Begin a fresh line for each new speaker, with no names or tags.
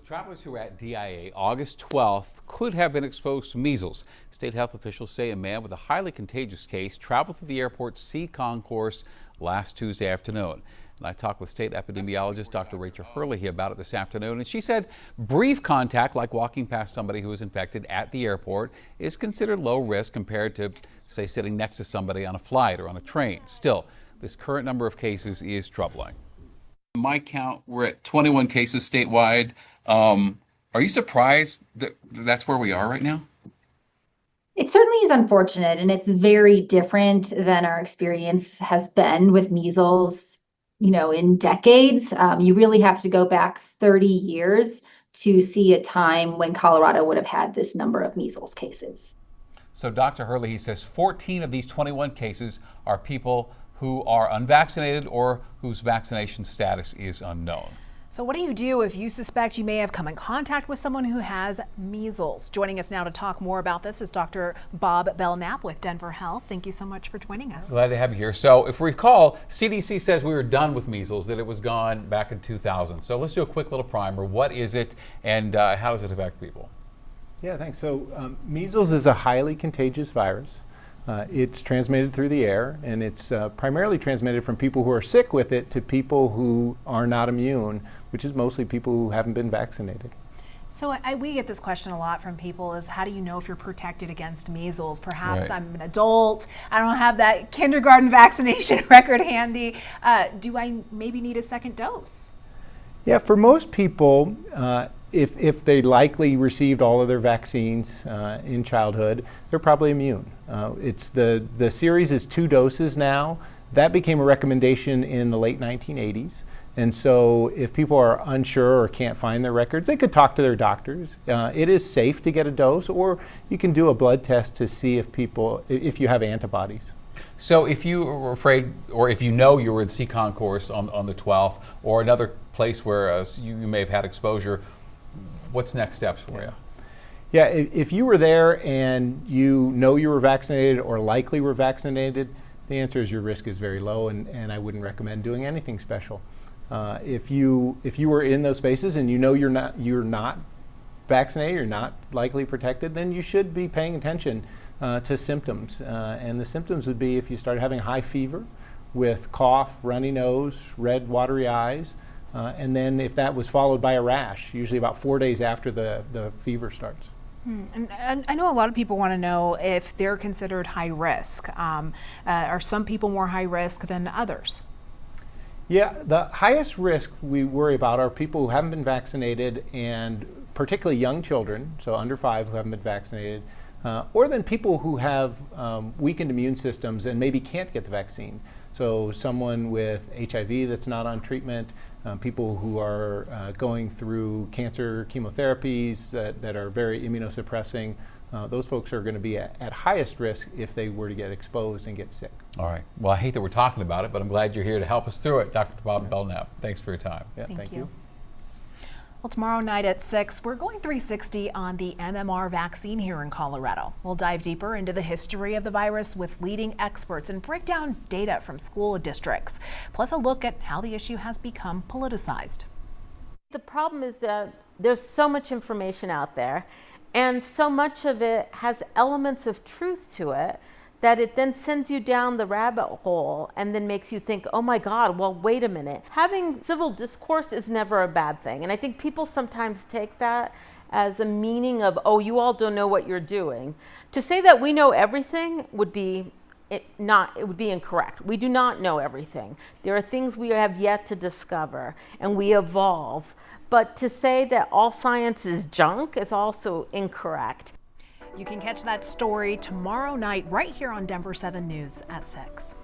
Travelers who were at DIA August 12th could have been exposed to measles. State health officials say a man with a highly contagious case traveled through the airport's C concourse last Tuesday afternoon. And I talked with state epidemiologist Dr. Rachel Hurley about it this afternoon, and she said brief contact, like walking past somebody who is infected at the airport, is considered low risk compared to, say, sitting next to somebody on a flight or on a train. Still, this current number of cases is troubling. My count, we're at 21 cases statewide. Are you surprised that that's where we are right now?
It certainly is unfortunate, and it's very different than our experience has been with measles, in decades. You really have to go back 30 years to see a time when Colorado would have had this number of measles cases.
So Dr. Hurley, he says 14 of these 21 cases are people who are unvaccinated or whose vaccination status is unknown.
So what do you do if you suspect you may have come in contact with someone who has measles? Joining us now to talk more about this is Dr. Bob Belknap with Denver Health. Thank you so much for joining us.
Glad to have you here. So if we recall, CDC says we were done with measles, that it was gone back in 2000. So let's do a quick little primer. What is it, and how does it affect people?
Yeah, thanks. So measles is a highly contagious virus. It's transmitted through the air, and it's primarily transmitted from people who are sick with it to people who are not immune, which is mostly people who haven't been vaccinated.
So we get this question a lot from people is, how do you know if you're protected against measles? Perhaps
Right.
I'm an adult, I don't have that kindergarten vaccination record handy. Do I maybe need a second dose?
Yeah, for most people, if they likely received all of their vaccines in childhood, they're probably immune. It's the series is 2 doses now. That became a recommendation in the late 1980s. And so if people are unsure or can't find their records, they could talk to their doctors. It is safe to get a dose, or you can do a blood test to see if you have antibodies.
So if you were afraid, or if you know you were in C concourse on the 12th, or another place where you may have had exposure, what's next steps for you?
Yeah, if you were there and you know you were vaccinated or likely were vaccinated, the answer is your risk is very low, and I wouldn't recommend doing anything special. If you were in those spaces and you know you're not vaccinated, you're not likely protected, then you should be paying attention to symptoms. And the symptoms would be if you started having high fever with cough, runny nose, red watery eyes, and then if that was followed by a rash, usually about 4 days after the fever starts.
And I know a lot of people want to know if they're considered high risk. Are some people more high risk than others?
Yeah, the highest risk we worry about are people who haven't been vaccinated, and particularly young children, so under 5 who haven't been vaccinated, or then people who have weakened immune systems and maybe can't get the vaccine. So someone with HIV that's not on treatment, people who are going through cancer chemotherapies that are very immunosuppressing, those folks are going to be at highest risk if they were to get exposed and get sick.
All right. Well, I hate that we're talking about it, but I'm glad you're here to help us through it. Dr. Bob Belknap, thanks for your time.
Yeah,
thank you. Well, tomorrow night at 6, we're going 360 on the MMR vaccine here in Colorado. We'll dive deeper into the history of the virus with leading experts and break down data from school districts, plus a look at how the issue has become politicized.
The problem is that there's so much information out there, and so much of it has elements of truth to it that it then sends you down the rabbit hole and then makes you think, oh my God, well, wait a minute. Having civil discourse is never a bad thing. And I think people sometimes take that as a meaning of, oh, you all don't know what you're doing. To say that we know everything would be incorrect. We do not know everything. There are things we have yet to discover, and we evolve. But to say that all science is junk is also incorrect.
You can catch that story tomorrow night right here on Denver 7 News at 6.